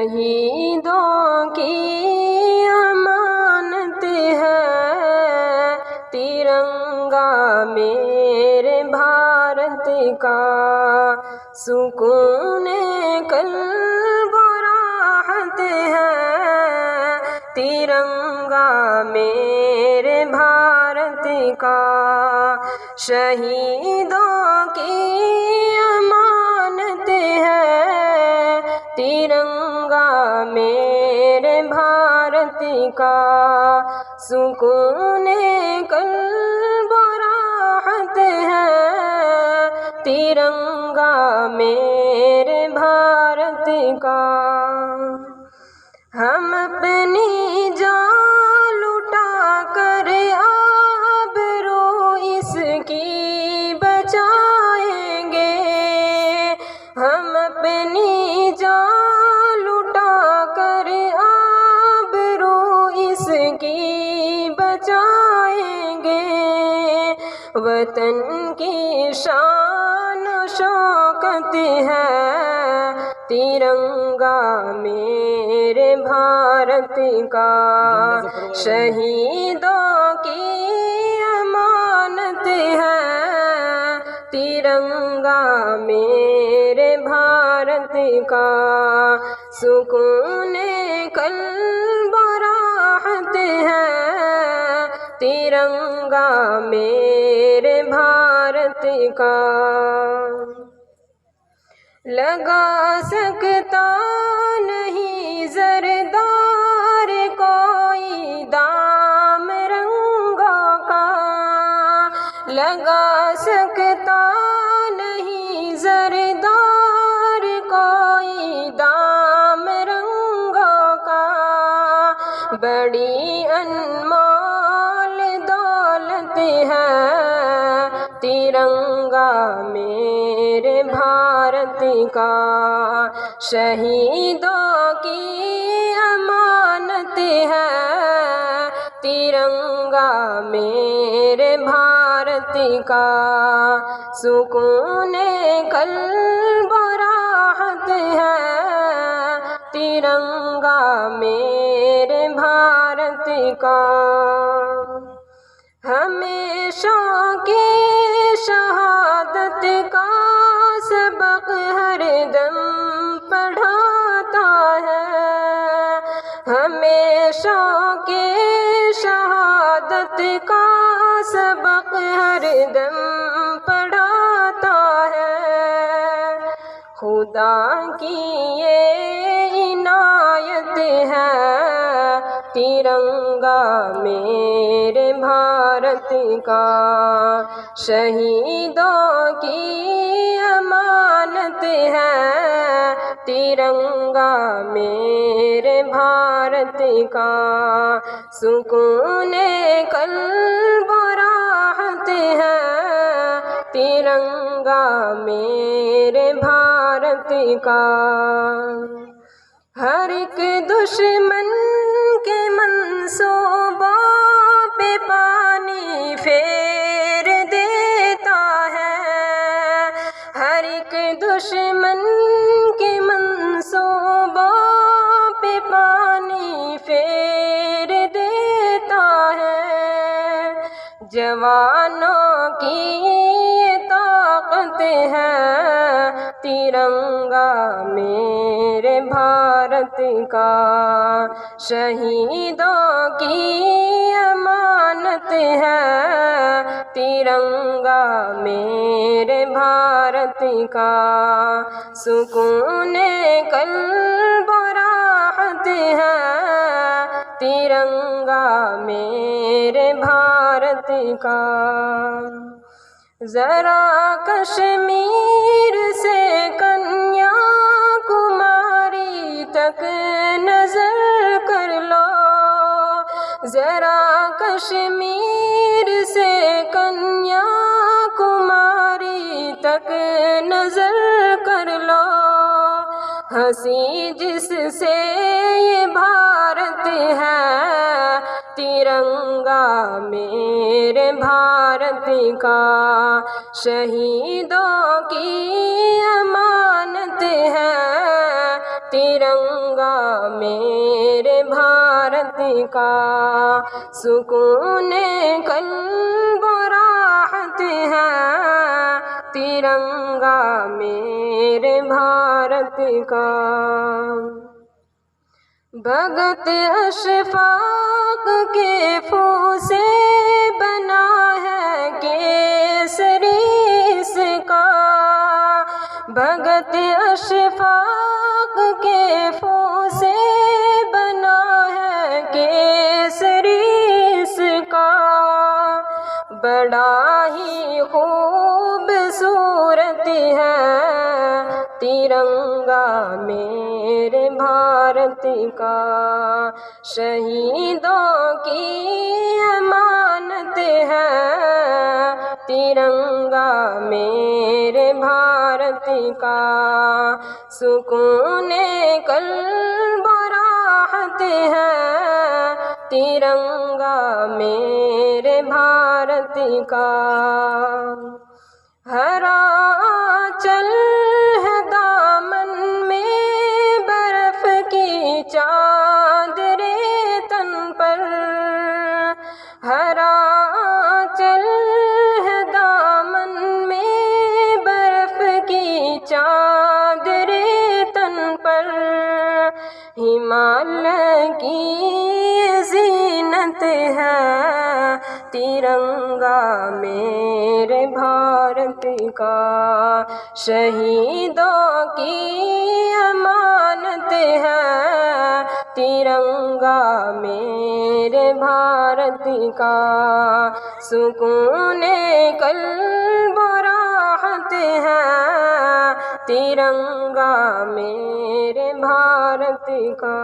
شہیدوں کی امانت ہے ترنگا میرے بھارت کا، سکون قلب و راحت ہے ترنگا میرے بھارت کا، شہیدوں کی امانت ہے ترنگا میرے بھارت کا، سکون قلب و راحت ہے ترنگا میرے بھارت کا۔ ہم اپنی جان لٹا کر آبرو اس کی بچائیں گے، ہم اپنی جان لٹا کر آبرو اس کی بچائیں گے، وطن کی شان و شوکت ہے ترنگا میرے بھارت کا، شہیدوں کی امانت ہے ترنگا میرے بھارت کا، سکون قلب و راحت ہے ترنگا میرے بھارت کا، لگا سکتا نہیں زردار کوئی دام رنگوں کا، لگا سکتا نہیں زردار کوئی دام رنگوں کا، بڑی انمول دولت ہے ترنگا میرے بھارت کا، شہیدوں کی امانت ہے ترنگا میرے بھارت کا، سکون قلب و راحت ہے ترنگا میرے بھارت کا، ہمیشہ کی شہادت کا سبق ہر دم پڑھاتا ہے، ہمیشہ کی شہادت کا سبق ہر دم پڑھاتا ہے، خدا کی یہ عنایت ہے ترنگا میرے بھارت کا، شہیدوں کی امانت ہے ترنگا میرے بھارت کا، سکون قلب و راحت ہے ترنگا میرے بھارت کا، ہر ایک دشمن کے منصوبوں پہ پانی پھیر دیتا ہے، ہر ایک دشمن کے منصوبوں پہ پانی پھیر دیتا ہے، جوانوں کی یہ طاقت ہے ترنگا میرے بھارت کا، شہیدوں کی امانت ہے ترنگا میرے بھارت کا، سکون قلب و راحت ہے ترنگا میرے بھارت کا، ذرا کشمیر سے کنیا کماری تک نظر کر لو، ذرا کشمیر سے کنیا کماری تک نظر کر لو، ہنسی جس سے یہ بھارت ہے ترنگا میرے بھارت کا، شہیدوں کی امانت ہے ترنگا میرے بھارت کا، سکون قلب و راحت ہے ترنگا میرے بھارت کا۔ بھگت اشفاق کے پھول سے بنا ہے کیسری اس کا، بھگت اشفاق کے پھول سے بنا ہے کیسری اس کا، بڑا ہی خوبصورت ہے ترنگا میرے بھارت کا، شہیدوں کی امانت ہے ترنگا میرے بھارت کا، سکون قلب و راحت ہے ترنگا میرے بھارت کا۔ ہرا آنچل ہے دامن میں برف کی چادر تن پر، ہرا آنچل ہے دامن میں برف کی چادر تن پر، ہمالیہ کی زینت ہے ترنگا میرے بھارت کا، شہیدوں کی امانت ہے ترنگا میرے بھارت کا، سکون قلب و راحت ہے ترنگا میرے بھارت کا۔